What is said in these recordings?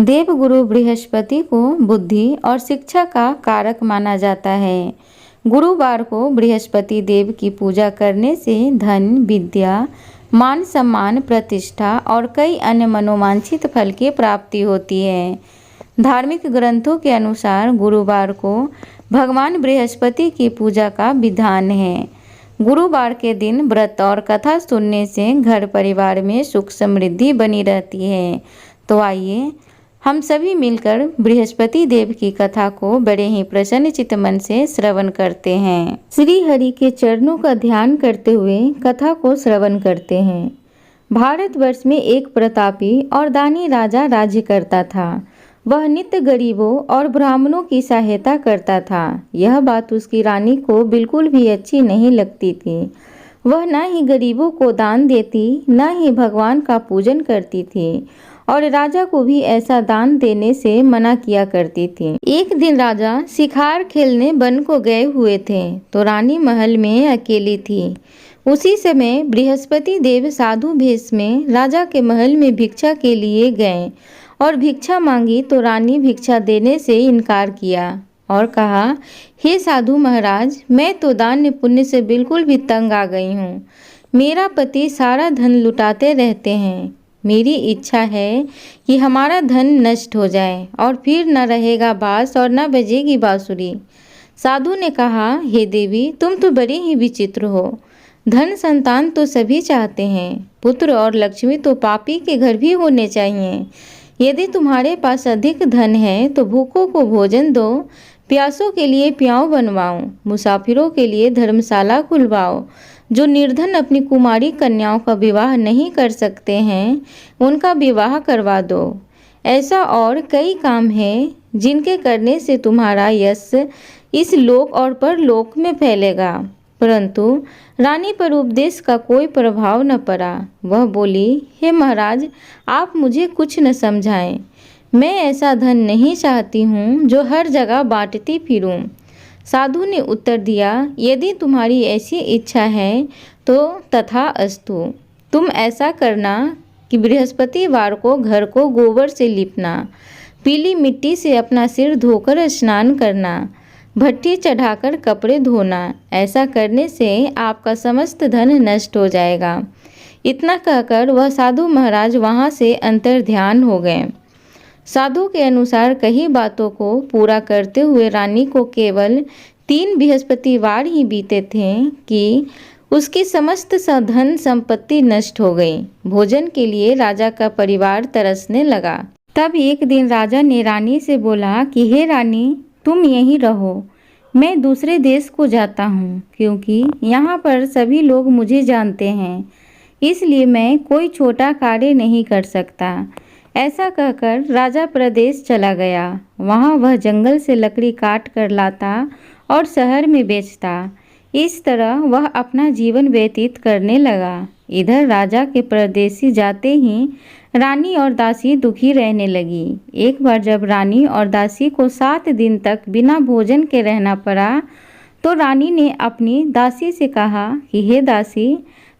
देवगुरु बृहस्पति को बुद्धि और शिक्षा का कारक माना जाता है। गुरुवार को बृहस्पति देव की पूजा करने से धन, विद्या, मान सम्मान, प्रतिष्ठा और कई अन्य मनोवांछित फल की प्राप्ति होती है। धार्मिक ग्रंथों के अनुसार गुरुवार को भगवान बृहस्पति की पूजा का विधान है। गुरुवार के दिन व्रत और कथा सुनने से घर परिवार में सुख समृद्धि बनी रहती है। तो आइए हम सभी मिलकर बृहस्पति देव की कथा को बड़े ही प्रसन्न चित्त मन से श्रवण करते हैं। श्री हरि के चरणों का ध्यान करते हुए कथा को श्रवण करते हैं। भारतवर्ष में एक प्रतापी और दानी राजा राज्य करता था। वह नित्य गरीबों और ब्राह्मणों की सहायता करता था। यह बात उसकी रानी को बिल्कुल भी अच्छी नहीं लगती थी। वह न ही गरीबों को दान देती, न ही भगवान का पूजन करती थी और राजा को भी ऐसा दान देने से मना किया करती थी। एक दिन राजा शिकार खेलने वन को गए हुए थे तो रानी महल में अकेली थी। उसी समय बृहस्पति देव साधु भेष में राजा के महल में भिक्षा के लिए गए और भिक्षा मांगी तो रानी भिक्षा देने से इनकार किया और कहा, हे साधु महाराज, मैं तो दान पुण्य से बिल्कुल भी तंग आ गई हूँ। मेरा पति सारा धन लुटाते रहते हैं। मेरी इच्छा है कि हमारा धन नष्ट हो जाए और फिर न रहेगा बांस और न बजेगी बांसुरी। साधु ने कहा, हे देवी, तुम तो बड़ी ही विचित्र हो। धन संतान तो सभी चाहते हैं, पुत्र और लक्ष्मी तो पापी के घर भी होने चाहिए। यदि तुम्हारे पास अधिक धन है तो भूखों को भोजन दो, प्यासों के लिए प्याऊ बनवाओ, मुसाफिरों के लिए धर्मशाला खुलवाओ। जो निर्धन अपनी कुमारी कन्याओं का विवाह नहीं कर सकते हैं, उनका विवाह करवा दो। ऐसा और कई काम हैं जिनके करने से तुम्हारा यश इस लोक और परलोक में फैलेगा। परंतु रानी पर उपदेश का कोई प्रभाव न पड़ा। वह बोली, हे महाराज, आप मुझे कुछ न समझाएं। मैं ऐसा धन नहीं चाहती हूँ जो हर जगह बांटती फिरूं। साधु ने उत्तर दिया, यदि तुम्हारी ऐसी इच्छा है तो तथा अस्तु। तुम ऐसा करना कि बृहस्पतिवार को घर को गोबर से लिपना, पीली मिट्टी से अपना सिर धोकर स्नान करना, भट्टी चढ़ाकर कपड़े धोना। ऐसा करने से आपका समस्त धन नष्ट हो जाएगा। इतना कहकर वह साधु महाराज वहाँ से अंतर्ध्यान हो गए। साधु के अनुसार कई बातों को पूरा करते हुए रानी को केवल 3 बृहस्पतिवार ही बीते थे कि उसकी समस्त धन संपत्ति नष्ट हो गई। भोजन के लिए राजा का परिवार तरसने लगा। तब एक दिन राजा ने रानी से बोला कि हे रानी, तुम यहीं रहो, मैं दूसरे देश को जाता हूँ, क्योंकि यहाँ पर सभी लोग मुझे जानते हैं, इसलिए मैं कोई छोटा कार्य नहीं कर सकता। ऐसा कहकर राजा प्रदेश चला गया। वहाँ वह जंगल से लकड़ी काट कर लाता और शहर में बेचता। इस तरह वह अपना जीवन व्यतीत करने लगा। इधर राजा के परदेसी जाते ही रानी और दासी दुखी रहने लगी। एक बार जब रानी और दासी को 7 दिन तक बिना भोजन के रहना पड़ा तो रानी ने अपनी दासी से कहा कि हे दासी,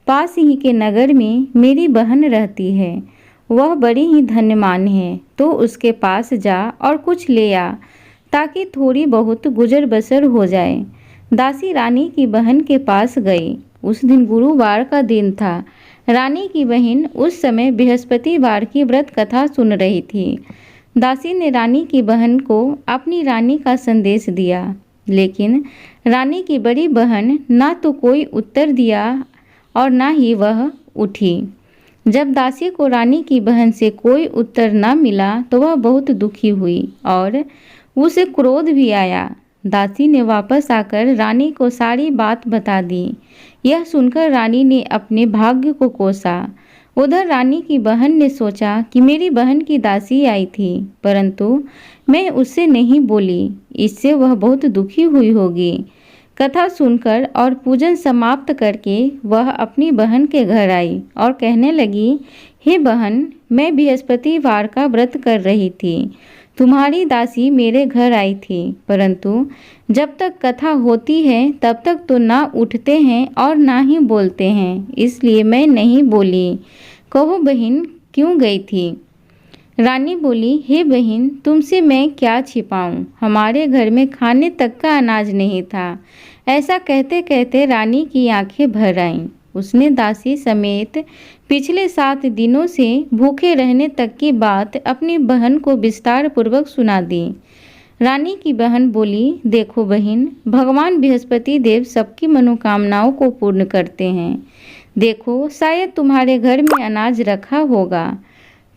पास ही के नगर में मेरी बहन रहती है। वह बड़ी ही धन्यवान है, तो उसके पास जा और कुछ ले आ, ताकि थोड़ी बहुत गुजर बसर हो जाए। दासी रानी की बहन के पास गई। उस दिन गुरुवार का दिन था। रानी की बहन उस समय बृहस्पतिवार की व्रत कथा सुन रही थी। दासी ने रानी की बहन को अपनी रानी का संदेश दिया, लेकिन रानी की बड़ी बहन ना तो कोई उत्तर दिया और ना ही वह उठी। जब दासी को रानी की बहन से कोई उत्तर न मिला तो वह बहुत दुखी हुई और उसे क्रोध भी आया। दासी ने वापस आकर रानी को सारी बात बता दी। यह सुनकर रानी ने अपने भाग्य को कोसा। उधर रानी की बहन ने सोचा कि मेरी बहन की दासी आई थी, परंतु मैं उससे नहीं बोली, इससे वह बहुत दुखी हुई होगी। कथा सुनकर और पूजन समाप्त करके वह अपनी बहन के घर आई और कहने लगी, हे बहन, मैं बृहस्पतिवार का व्रत कर रही थी। तुम्हारी दासी मेरे घर आई थी, परंतु जब तक कथा होती है तब तक तो ना उठते हैं और ना ही बोलते हैं, इसलिए मैं नहीं बोली। कहो बहन, क्यों गई थी? रानी बोली, हे बहन, तुमसे मैं क्या छिपाऊं? हमारे घर में खाने तक का अनाज नहीं था। ऐसा कहते कहते रानी की आंखें भर आईं। उसने दासी समेत पिछले 7 दिनों से भूखे रहने तक की बात अपनी बहन को विस्तार पूर्वक सुना दी। रानी की बहन बोली, देखो बहन, भगवान बृहस्पति देव सबकी मनोकामनाओं को पूर्ण करते हैं। देखो, शायद तुम्हारे घर में अनाज रखा होगा।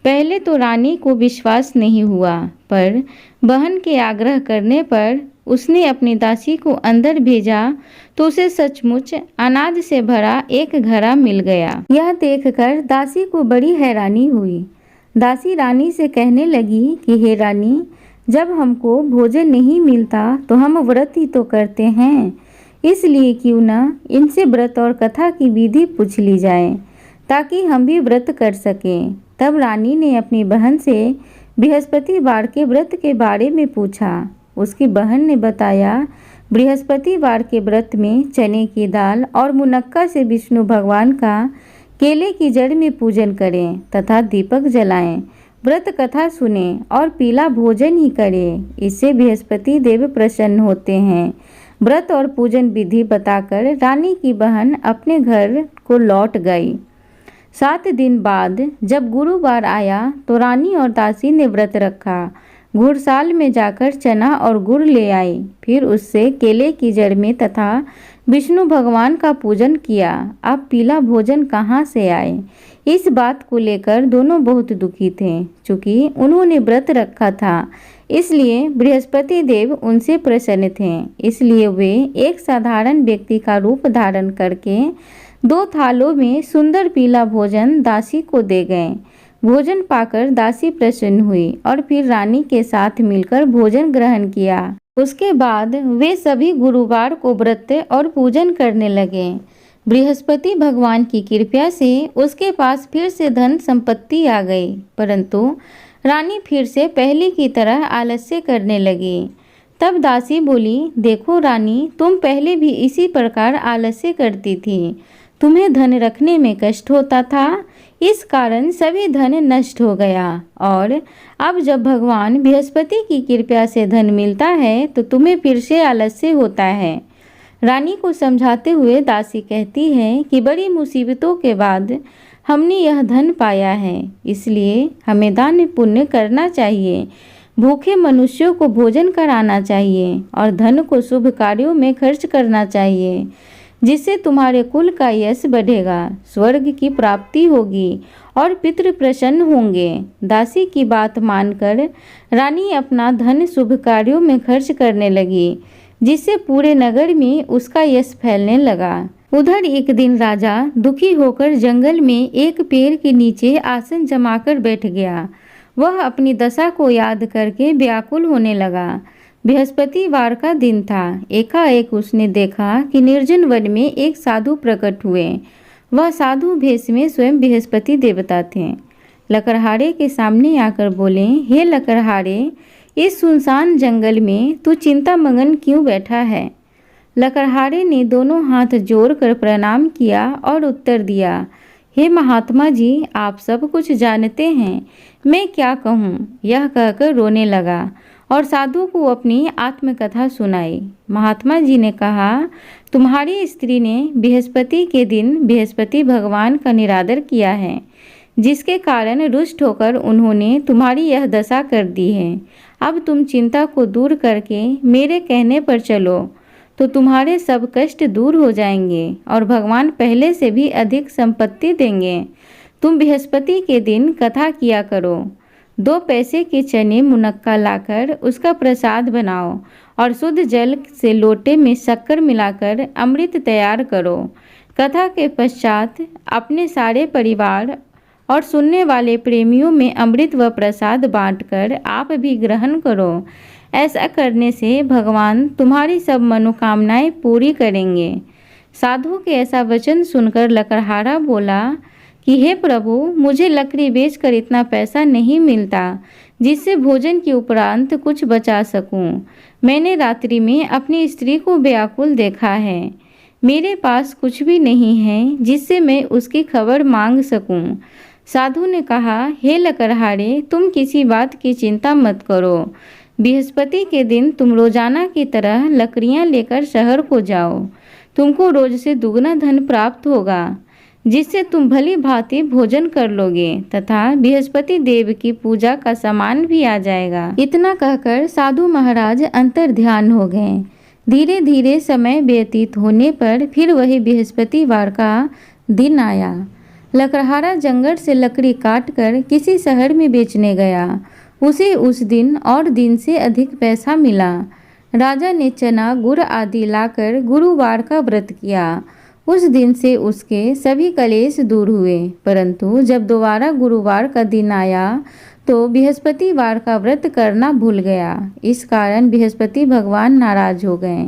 पहले तो रानी को विश्वास नहीं हुआ, पर बहन के आग्रह करने पर उसने अपनी दासी को अंदर भेजा तो उसे सचमुच अनाज से भरा एक घड़ा मिल गया। यह देखकर दासी को बड़ी हैरानी हुई। दासी रानी से कहने लगी कि हे रानी, जब हमको भोजन नहीं मिलता तो हम व्रत ही तो करते हैं, इसलिए क्यों न इनसे व्रत और कथा की विधि पूछ ली जाए ताकि हम भी व्रत कर सकें। तब रानी ने अपनी बहन से बृहस्पतिवार के व्रत के बारे में पूछा। उसकी बहन ने बताया, बृहस्पतिवार के व्रत में चने की दाल और मुनक्का से विष्णु भगवान का केले की जड़ में पूजन करें तथा दीपक जलाएं, व्रत कथा सुने और पीला भोजन ही करें। इससे बृहस्पति देव प्रसन्न होते हैं। व्रत और पूजन विधि बताकर रानी की बहन अपने घर को लौट गई। 7 दिन बाद जब गुरुवार आया तो रानी और दासी ने व्रत रखा। घुड़साल में जाकर चना और गुड़ ले आई, फिर उससे केले की जड़ में तथा विष्णु भगवान का पूजन किया। अब पीला भोजन कहाँ से आए? इस बात को लेकर दोनों बहुत दुखी थे। चूँकि उन्होंने व्रत रखा था, इसलिए बृहस्पति देव उनसे प्रसन्न थे। इसलिए वे एक साधारण व्यक्ति का रूप धारण करके 2 थालों में सुंदर पीला भोजन दासी को दे गए। भोजन पाकर दासी प्रसन्न हुई और फिर रानी के साथ मिलकर भोजन ग्रहण किया। उसके बाद वे सभी गुरुवार को व्रत और पूजन करने लगे। बृहस्पति भगवान की कृपा से उसके पास फिर से धन संपत्ति आ गई, परंतु रानी फिर से पहले की तरह आलस्य करने लगी। तब दासी बोली, देखो रानी, तुम पहले भी इसी प्रकार आलस्य करती थी। तुम्हें धन रखने में कष्ट होता था, इस कारण सभी धन नष्ट हो गया, और अब जब भगवान बृहस्पति की कृपा से धन मिलता है तो तुम्हें फिर से आलस्य होता है। रानी को समझाते हुए दासी कहती है कि बड़ी मुसीबतों के बाद हमने यह धन पाया है, इसलिए हमें दान पुण्य करना चाहिए, भूखे मनुष्यों को भोजन कराना चाहिए और धन को शुभ कार्यों में खर्च करना चाहिए, जिससे तुम्हारे कुल का यश बढ़ेगा, स्वर्ग की प्राप्ति होगी और पितृ प्रसन्न होंगे। दासी की बात मानकर रानी अपना धन शुभ कार्यों में खर्च करने लगी, जिससे पूरे नगर में उसका यश फैलने लगा। उधर एक दिन राजा दुखी होकर जंगल में एक पेड़ के नीचे आसन जमाकर बैठ गया। वह अपनी दशा को याद करके व्याकुल होने लगा। बृहस्पतिवार का दिन था। एकाएक उसने देखा कि निर्जन वन में एक साधु प्रकट हुए। वह साधु भेष में स्वयं बृहस्पति देवता थे। लकड़हारे के सामने आकर बोले, हे लकड़हारे, इस सुनसान जंगल में तू चिंता मगन क्यों बैठा है? लकड़हारे ने दोनों हाथ जोड़कर प्रणाम किया और उत्तर दिया, हे महात्मा जी, आप सब कुछ जानते हैं, मैं क्या कहूँ? यह कहकर रोने लगा और साधु को अपनी आत्मकथा सुनाई। महात्मा जी ने कहा, तुम्हारी स्त्री ने बृहस्पति के दिन बृहस्पति भगवान का निरादर किया है, जिसके कारण रुष्ट होकर उन्होंने तुम्हारी यह दशा कर दी है। अब तुम चिंता को दूर करके मेरे कहने पर चलो तो तुम्हारे सब कष्ट दूर हो जाएंगे और भगवान पहले से भी अधिक संपत्ति देंगे। तुम बृहस्पति के दिन कथा किया करो। 2 पैसे के चने मुनक्का लाकर उसका प्रसाद बनाओ और शुद्ध जल से लोटे में शक्कर मिलाकर अमृत तैयार करो। कथा के पश्चात अपने सारे परिवार और सुनने वाले प्रेमियों में अमृत व प्रसाद बांटकर आप भी ग्रहण करो। ऐसा करने से भगवान तुम्हारी सब मनोकामनाएं पूरी करेंगे। साधु के ऐसा वचन सुनकर लकड़हारा बोला कि हे प्रभु, मुझे लकड़ी बेचकर इतना पैसा नहीं मिलता जिससे भोजन के उपरांत कुछ बचा सकूं। मैंने रात्रि में अपनी स्त्री को व्याकुल देखा है। मेरे पास कुछ भी नहीं है जिससे मैं उसकी खबर मांग सकूं। साधु ने कहा, हे लकड़हारे, तुम किसी बात की चिंता मत करो। बृहस्पति के दिन तुम रोजाना की तरह लकड़ियां लेकर शहर को जाओ। तुमको रोज से दुगना धन प्राप्त होगा, जिससे तुम भली भांति भोजन कर लोगे तथा बृहस्पति देव की पूजा का सामान भी आ जाएगा। इतना कहकर साधु महाराज अंतर ध्यान हो गए। धीरे धीरे समय व्यतीत होने पर फिर वही बृहस्पतिवार का दिन आया। लकड़हारा जंगल से लकड़ी काटकर किसी शहर में बेचने गया। उसे उस दिन और दिन से अधिक पैसा मिला। राजा ने चना गुड़ आदि लाकर गुरुवार का व्रत किया। उस दिन से उसके सभी कलेश दूर हुए। परंतु जब दोबारा गुरुवार का दिन आया तो बृहस्पतिवार का व्रत करना भूल गया। इस कारण बृहस्पति भगवान नाराज हो गए।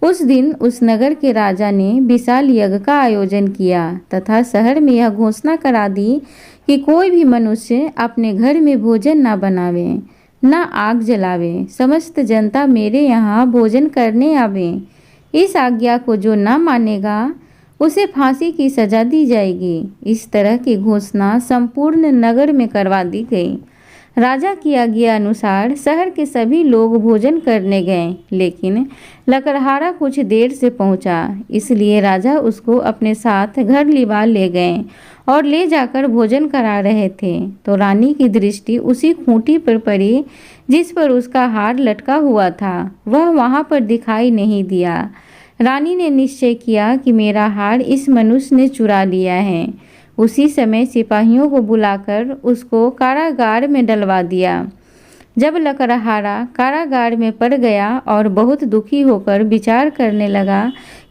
उस दिन उस नगर के राजा ने विशाल यज्ञ का आयोजन किया तथा शहर में यह घोषणा करा दी कि कोई भी मनुष्य अपने घर में भोजन न बनावे, न आग जलावे। समस्त जनता मेरे यहाँ भोजन करने आवे। इस आज्ञा को जो न मानेगा उसे फांसी की सजा दी जाएगी। इस तरह की घोषणा संपूर्ण नगर में करवा दी गई। राजा की आज्ञा अनुसार शहर के सभी लोग भोजन करने गए, लेकिन लकड़हारा कुछ देर से पहुंचा, इसलिए राजा उसको अपने साथ घर लिवा ले गए और ले जाकर भोजन करा रहे थे तो रानी की दृष्टि उसी खूंटी पर पड़ी जिस पर उसका हार लटका हुआ था। वह वहां पर दिखाई नहीं दिया। रानी ने निश्चय किया कि मेरा हार इस मनुष्य ने चुरा लिया है। उसी समय सिपाहियों को बुलाकर उसको कारागार में डलवा दिया। जब लकड़हारा कारागार में पड़ गया और बहुत दुखी होकर विचार करने लगा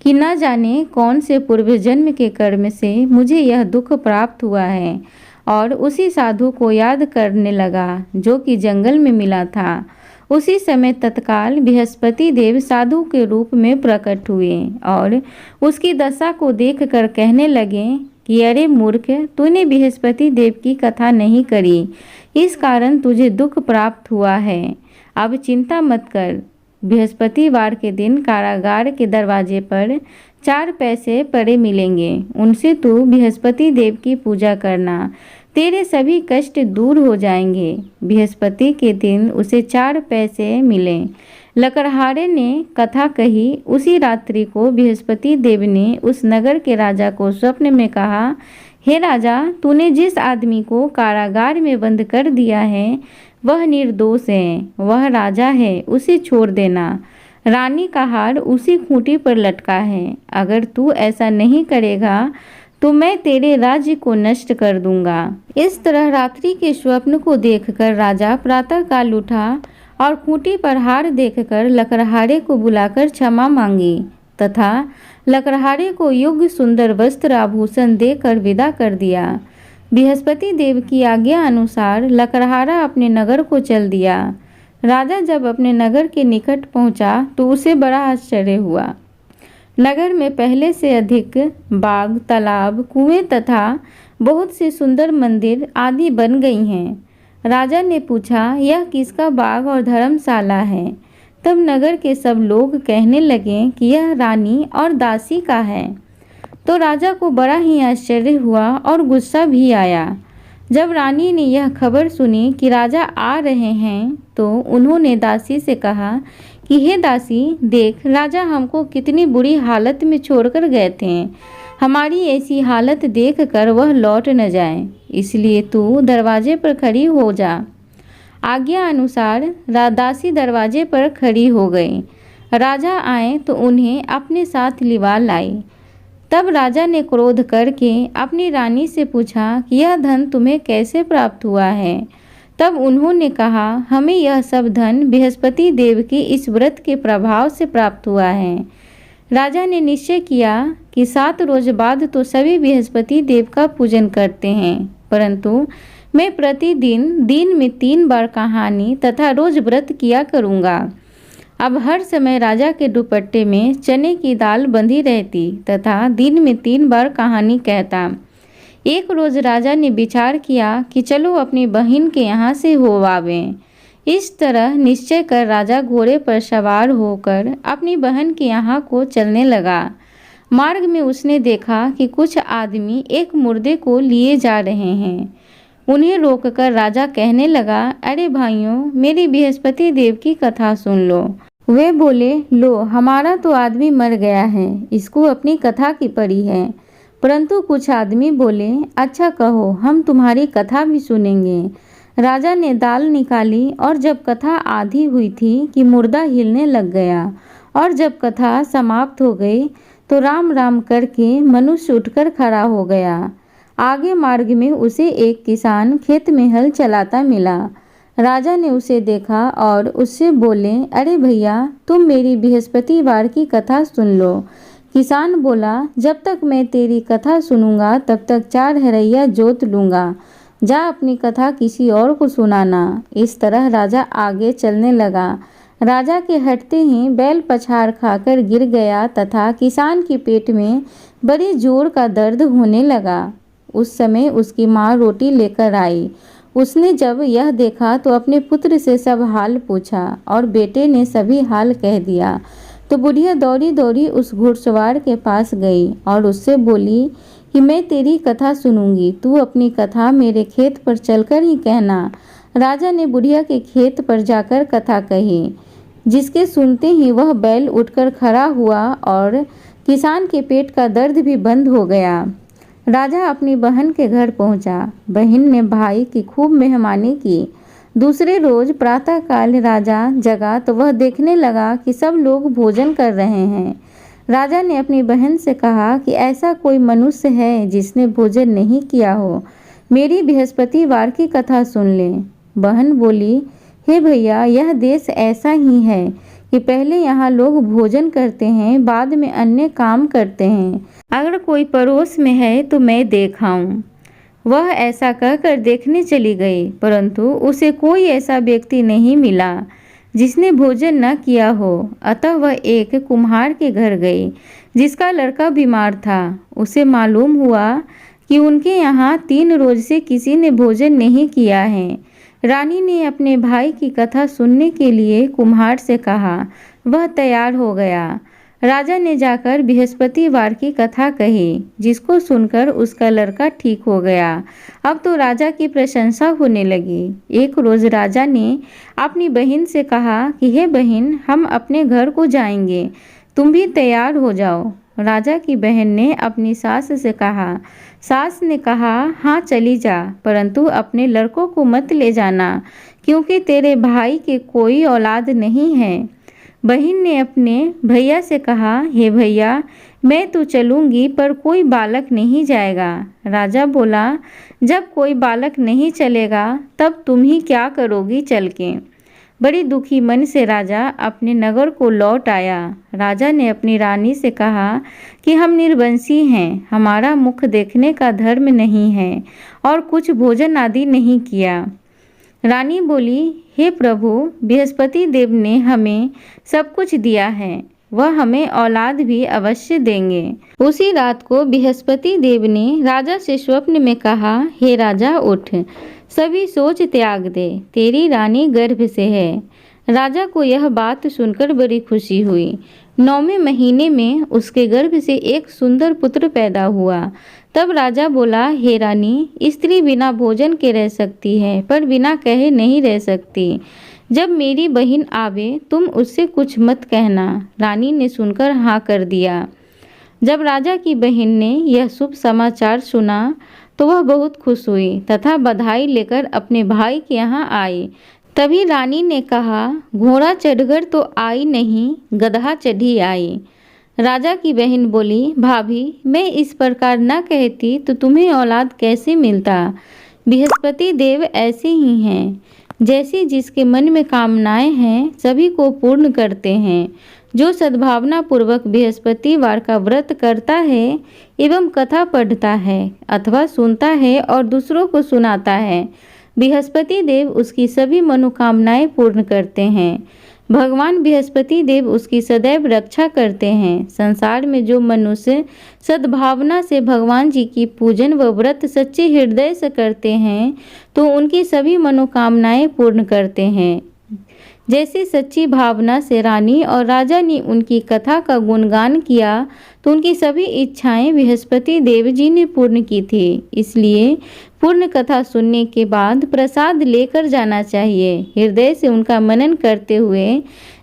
कि न जाने कौन से पूर्व जन्म के कर्म से मुझे यह दुख प्राप्त हुआ है, और उसी साधु को याद करने लगा जो कि जंगल में मिला था। उसी समय तत्काल बृहस्पति देव साधु के रूप में प्रकट हुए और उसकी दशा को देखकर कहने लगे कि अरे मूर्ख, तूने बृहस्पति देव की कथा नहीं करी, इस कारण तुझे दुख प्राप्त हुआ है। अब चिंता मत कर। बृहस्पतिवार के दिन कारागार के दरवाजे पर 4 पैसे पड़े मिलेंगे। उनसे तू बृहस्पति देव की पूजा करना, तेरे सभी कष्ट दूर हो जाएंगे। बृहस्पति के दिन उसे 4 पैसे मिले। लकड़हारे ने कथा कही। उसी रात्रि को बृहस्पति देव ने उस नगर के राजा को स्वप्न में कहा, हे राजा, तूने जिस आदमी को कारागार में बंद कर दिया है वह निर्दोष है, वह राजा है, उसे छोड़ देना। रानी का हार उसी खूंटी पर लटका है। अगर तू ऐसा नहीं करेगा तो मैं तेरे राज्य को नष्ट कर दूंगा। इस तरह रात्रि के स्वप्न को देखकर राजा प्रातःकाल उठा और खूंटी पर हार देखकर लकड़हारे को बुलाकर क्षमा मांगी तथा लकड़हारे को योग्य सुंदर वस्त्र आभूषण देकर विदा कर दिया। बृहस्पति देव की आज्ञा अनुसार लकड़हारा अपने नगर को चल दिया। राजा जब अपने नगर के निकट पहुंचा तो उसे बड़ा आश्चर्य हुआ। नगर में पहले से अधिक बाग, तालाब, कुएं तथा बहुत से सुंदर मंदिर आदि बन गई हैं। राजा ने पूछा, यह किसका बाग और धर्मशाला है? तब नगर के सब लोग कहने लगे कि यह रानी और दासी का है। तो राजा को बड़ा ही आश्चर्य हुआ और गुस्सा भी आया। जब रानी ने यह खबर सुनी कि राजा आ रहे हैं तो उन्होंने दासी से कहा कि हे दासी, देख, राजा हमको कितनी बुरी हालत में छोड़कर गए थे। हमारी ऐसी हालत देखकर वह लौट न जाए, इसलिए तू दरवाजे पर खड़ी हो जा। आज्ञा अनुसार दासी दरवाजे पर खड़ी हो गई। राजा आए तो उन्हें अपने साथ लिवा लाई। तब राजा ने क्रोध करके अपनी रानी से पूछा कि यह धन तुम्हें कैसे प्राप्त हुआ है? तब उन्होंने कहा, हमें यह सब धन बृहस्पति देव के इस व्रत के प्रभाव से प्राप्त हुआ है। राजा ने निश्चय किया कि 7 रोज बाद तो सभी बृहस्पति देव का पूजन करते हैं, परंतु मैं प्रतिदिन दिन में 3 बार कहानी तथा रोज व्रत किया करूँगा। अब हर समय राजा के दुपट्टे में चने की दाल बंधी रहती तथा दिन में 3 बार कहानी कहता। एक रोज राजा ने विचार किया कि चलो अपनी बहन के यहाँ से हो आवें। इस तरह निश्चय कर राजा घोड़े पर सवार होकर अपनी बहन के यहाँ को चलने लगा। मार्ग में उसने देखा कि कुछ आदमी एक मुर्दे को लिए जा रहे हैं। उन्हें रोककर राजा कहने लगा, अरे भाइयों, मेरी बृहस्पति देव की कथा सुन लो। वे बोले, लो, हमारा तो आदमी मर गया है, इसको अपनी कथा की पड़ी है। परंतु कुछ आदमी बोले, अच्छा कहो, हम तुम्हारी कथा भी सुनेंगे। राजा ने दाल निकाली और जब कथा आधी हुई थी कि मुर्दा हिलने लग गया, और जब कथा समाप्त हो गई तो राम राम करके मनुष्य उठकर खड़ा हो गया। आगे मार्ग में उसे एक किसान खेत में हल चलाता मिला। राजा ने उसे देखा और उससे बोले, अरे भैया, तुम मेरी बृहस्पतिवार की कथा सुन लो। किसान बोला, जब तक मैं तेरी कथा सुनूंगा तब तक 4 हरैया जोत लूंगा। जा अपनी कथा किसी और को सुनाना। इस तरह राजा आगे चलने लगा। राजा के हटते ही बैल पछाड़ खाकर गिर गया तथा किसान के पेट में बड़े जोर का दर्द होने लगा। उस समय उसकी माँ रोटी लेकर आई। उसने जब यह देखा तो अपने पुत्र से सब हाल पूछा और बेटे ने सभी हाल कह दिया। तो बुढ़िया दौड़ी दौड़ी उस घुड़सवार के पास गई और उससे बोली कि मैं तेरी कथा सुनूंगी, तू अपनी कथा मेरे खेत पर चलकर ही कहना। राजा ने बुढ़िया के खेत पर जाकर कथा कही, जिसके सुनते ही वह बैल उठकर खड़ा हुआ और किसान के पेट का दर्द भी बंद हो गया। राजा अपनी बहन के घर पहुंचा। बहन ने भाई की खूब मेहमानी की। दूसरे रोज प्रातःकाल राजा जगा तो वह देखने लगा कि सब लोग भोजन कर रहे हैं। राजा ने अपनी बहन से कहा कि ऐसा कोई मनुष्य है जिसने भोजन नहीं किया हो, मेरी बृहस्पतिवार की कथा सुन ले। बहन बोली, हे भैया, यह देश ऐसा ही है कि पहले यहाँ लोग भोजन करते हैं, बाद में अन्य काम करते हैं। अगर कोई पड़ोस में है तो मैं देखाऊं। वह ऐसा कहकर देखने चली गई, परंतु उसे कोई ऐसा व्यक्ति नहीं मिला जिसने भोजन न किया हो। अतः वह एक कुम्हार के घर गई जिसका लड़का बीमार था। उसे मालूम हुआ कि उनके यहाँ 3 रोज से किसी ने भोजन नहीं किया है। रानी ने अपने भाई की कथा सुनने के लिए कुम्हार से कहा। वह तैयार हो गया। राजा ने जाकर बृहस्पतिवार की कथा कही, जिसको सुनकर उसका लड़का ठीक हो गया। अब तो राजा की प्रशंसा होने लगी। एक रोज राजा ने अपनी बहन से कहा कि हे बहन, हम अपने घर को जाएंगे, तुम भी तैयार हो जाओ। राजा की बहन ने अपनी सास से कहा। सास ने कहा, हाँ चली जा, परंतु अपने लड़कों को मत ले जाना, क्योंकि तेरे भाई के कोई औलाद नहीं है। बहन ने अपने भैया से कहा, हे भैया, मैं तो चलूंगी पर कोई बालक नहीं जाएगा। राजा बोला, जब कोई बालक नहीं चलेगा तब तुम ही क्या करोगी चल के। बड़ी दुखी मन से राजा अपने नगर को लौट आया। राजा ने अपनी रानी से कहा कि हम निर्वंशी हैं, हमारा मुख देखने का धर्म नहीं है और कुछ भोजन आदि नहीं किया। रानी बोली, हे प्रभु, बृहस्पति देव ने हमें सब कुछ दिया है, वह हमें औलाद भी अवश्य देंगे। उसी रात को बृहस्पति देव ने राजा से स्वप्न में कहा, हे राजा, उठ, सभी सोच त्याग दे, तेरी रानी गर्भ से है। राजा को यह बात सुनकर बड़ी खुशी हुई। 9वें महीने में उसके गर्भ से एक सुंदर पुत्र पैदा हुआ। तब राजा बोला, हे रानी, स्त्री बिना भोजन के रह सकती है, पर बिना कहे नहीं रह सकती। जब मेरी बहन आवे तुम उससे कुछ मत कहना। रानी ने सुनकर हाँ कर दिया। जब राजा की बहन ने यह शुभ समाचार सुना तो वह बहुत खुश हुई तथा बधाई लेकर अपने भाई के यहाँ आई। तभी रानी ने कहा, घोड़ा चढ़कर तो आई नहीं, गधा चढ़ी आई। राजा की बहन बोली, भाभी, मैं इस प्रकार न कहती तो तुम्हें औलाद कैसे मिलता। बृहस्पति देव ऐसे ही हैं, जैसी जिसके मन में कामनाएं हैं सभी को पूर्ण करते हैं। जो सद्भावना पूर्वक बृहस्पतिवार का व्रत करता है एवं कथा पढ़ता है अथवा सुनता है और दूसरों को सुनाता है, बृहस्पति देव उसकी सभी मनोकामनाएं पूर्ण करते हैं। भगवान बृहस्पति देव उसकी सदैव रक्षा करते हैं। संसार में जो मनुष्य सद्भावना से भगवान जी की पूजन व व्रत सच्चे हृदय से करते हैं तो उनकी सभी मनोकामनाएं पूर्ण करते हैं। जैसे सच्ची भावना से रानी और राजा ने उनकी कथा का गुणगान किया तो उनकी सभी इच्छाएं बृहस्पति देव जी ने पूर्ण की थी। इसलिए पूर्ण कथा सुनने के बाद प्रसाद लेकर जाना चाहिए। हृदय से उनका मनन करते हुए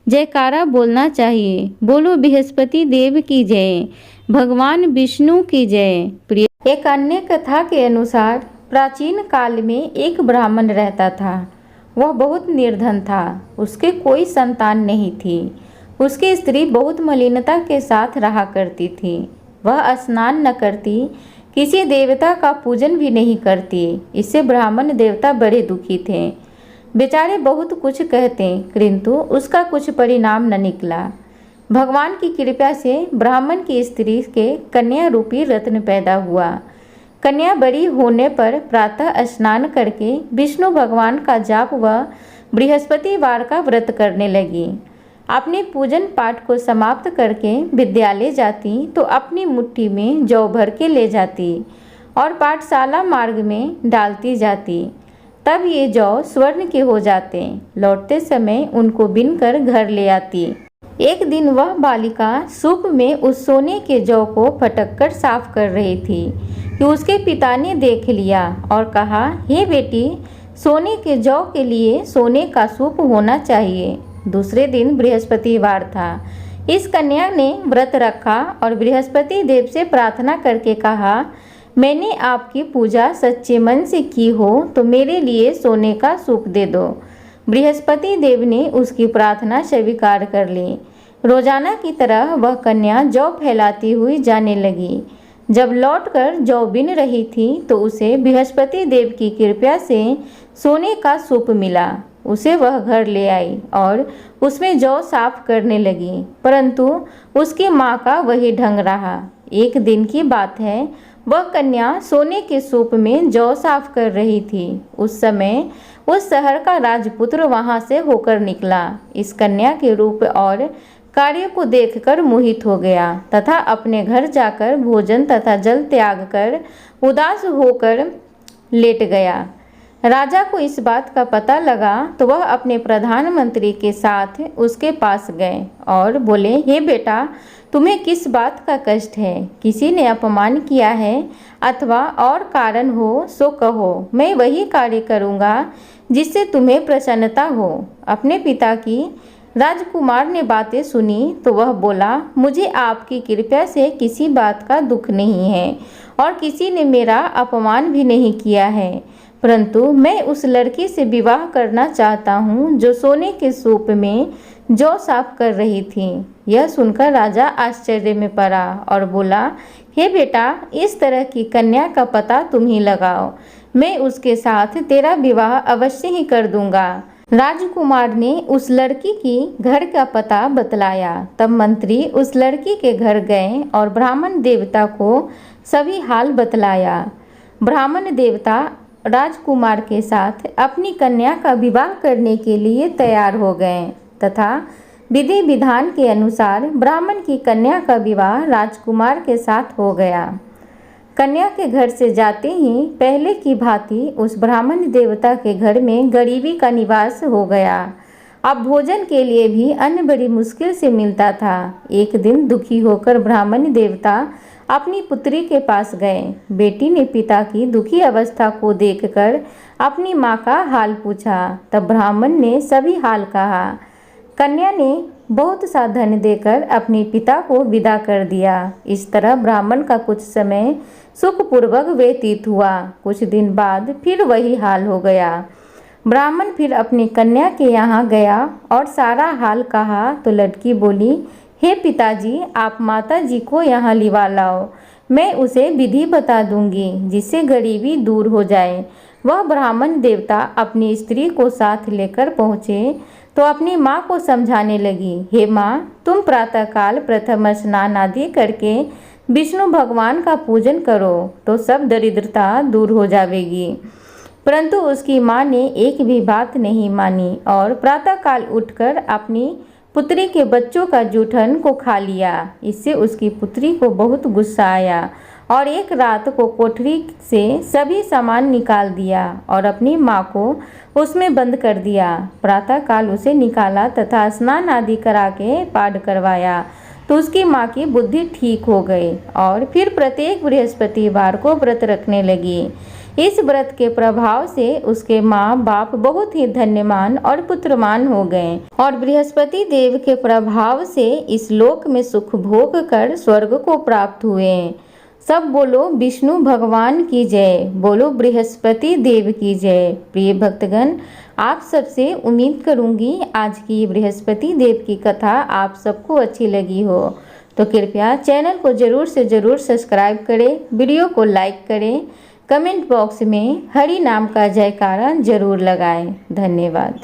जयकारा बोलना चाहिए। बोलो बृहस्पति देव की जय, भगवान विष्णु की जय। प्रिय, एक अन्य कथा के अनुसार प्राचीन काल में एक ब्राह्मण रहता था। वह बहुत निर्धन था, उसके कोई संतान नहीं थी। उसकी स्त्री बहुत मलिनता के साथ रहा करती थी। वह स्नान न करती, किसी देवता का पूजन भी नहीं करती। इससे ब्राह्मण देवता बड़े दुखी थे। बेचारे बहुत कुछ कहते किंतु उसका कुछ परिणाम न निकला। भगवान की कृपा से ब्राह्मण की स्त्री के कन्या रूपी रत्न पैदा हुआ। कन्या बड़ी होने पर प्रातः स्नान करके विष्णु भगवान का जाप व बृहस्पतिवार का व्रत करने लगी। अपने पूजन पाठ को समाप्त करके विद्यालय जाती तो अपनी मुट्ठी में जौ भर के ले जाती और पाठशाला मार्ग में डालती जाती। तब ये जौ स्वर्ण के हो जाते। लौटते समय उनको बीनकर घर ले आती। एक दिन वह बालिका सूप में उस सोने के जौ को फटक कर साफ कर रही थी कि उसके पिता ने देख लिया और कहा, हे बेटी, सोने के जौ के लिए सोने का सूप होना चाहिए। दूसरे दिन बृहस्पतिवार था। इस कन्या ने व्रत रखा और बृहस्पति देव से प्रार्थना करके कहा, मैंने आपकी पूजा सच्चे मन से की हो तो मेरे लिए सोने का सूप दे दो। बृहस्पति देव ने उसकी प्रार्थना स्वीकार कर ली। रोजाना की तरह वह कन्या जौ फैलाती हुई जाने लगी। जब लौटकर जौ बीन रही थी तो उसे बृहस्पति देव की कृपा से सोने का सूप मिला। उसे वह घर ले आई और उसमें जौ साफ करने लगी, परंतु उसकी माँ का वही ढंग रहा। एक दिन की बात है, वह कन्या सोने के सूप में जौ साफ कर रही थी। उस समय उस शहर का राजपुत्र वहां से होकर निकला। इस कन्या के रूप और कार्य को देखकर मोहित हो गया तथा अपने घर जाकर भोजन तथा जल त्याग कर उदास होकर लेट गया। राजा को इस बात का पता लगा तो वह अपने प्रधानमंत्री के साथ उसके पास गए और बोले, हे बेटा, तुम्हें किस बात का कष्ट है? किसी ने अपमान किया है अथवा और कारण हो सो कहो, मैं वही कार्य करूँगा जिससे तुम्हें प्रसन्नता हो। अपने पिता की राजकुमार ने बातें सुनी तो वह बोला, मुझे आपकी कृपा से किसी बात का दुख नहीं है और किसी ने मेरा अपमान भी नहीं किया है, परंतु मैं उस लड़की से विवाह करना चाहता हूँ जो सोने के सूप में जौ साफ कर रही थी। यह सुनकर राजा आश्चर्य में पड़ा और बोला, हे बेटा, इस तरह की कन्या का पता तुम ही लगाओ, मैं उसके साथ तेरा विवाह अवश्य ही कर दूंगा। राजकुमार ने उस लड़की की घर का पता बतलाया। तब मंत्री उस लड़की के घर गए और ब्राह्मण देवता को सभी हाल बतलाया। ब्राह्मण देवता राजकुमार के साथ अपनी कन्या का विवाह करने के लिए तैयार हो गए तथा विधि विधान के अनुसार ब्राह्मण की कन्या का विवाह राजकुमार के साथ हो गया। कन्या के घर से जाते ही पहले की भांति उस ब्राह्मण देवता के घर में गरीबी का निवास हो गया। अब भोजन के लिए भी अन्न बड़ी मुश्किल से मिलता था। एक दिन दुखी होकर ब्राह्मण देवता अपनी पुत्री के पास गए। बेटी ने पिता की दुखी अवस्था को देखकर अपनी माँ का हाल पूछा। तब ब्राह्मण ने सभी हाल कहा। कन्या ने बहुत सा धन देकर अपने पिता को विदा कर दिया। इस तरह ब्राह्मण का कुछ समय सुखपूर्वक व्यतीत हुआ। कुछ दिन बाद फिर वही हाल हो गया। ब्राह्मण फिर अपनी कन्या के यहाँ गया और सारा हाल कहा तो लड़की बोली, हे पिताजी, आप माता जी को यहाँ लिवा लाओ, मैं उसे विधि बता दूंगी जिससे गरीबी दूर हो जाए। वह ब्राह्मण देवता अपनी स्त्री को साथ लेकर पहुँचे तो अपनी माँ को समझाने लगी, हे माँ, तुम प्रातःकाल प्रथम स्नान आदि करके विष्णु भगवान का पूजन करो तो सब दरिद्रता दूर हो जाएगी। परंतु उसकी माँ ने एक भी बात नहीं मानी और प्रातःकाल उठकर अपनी पुत्री के बच्चों का जूठन को खा लिया। इससे उसकी पुत्री को बहुत गुस्सा आया और एक रात को कोठरी से सभी सामान निकाल दिया और अपनी माँ को उसमें बंद कर दिया। प्रातःकाल उसे निकाला तथा स्नान आदि करा के पाठ करवाया तो उसकी माँ की बुद्धि ठीक हो गई और फिर प्रत्येक बृहस्पतिवार को व्रत रखने लगी। इस व्रत के प्रभाव से उसके माँ बाप बहुत ही धन्यवान और पुत्रवान हो गए और बृहस्पति देव के प्रभाव से इस लोक में सुख भोग कर स्वर्ग को प्राप्त हुए। सब बोलो विष्णु भगवान की जय, बोलो बृहस्पति देव की जय। प्रिय भक्तगण, आप सबसे उम्मीद करूंगी आज की बृहस्पति देव की कथा आप सबको अच्छी लगी हो, तो कृपया चैनल को जरूर से जरूर सब्सक्राइब करें, वीडियो को लाइक करें, कमेंट बॉक्स में हरि नाम का जयकारा जरूर लगाएं। धन्यवाद।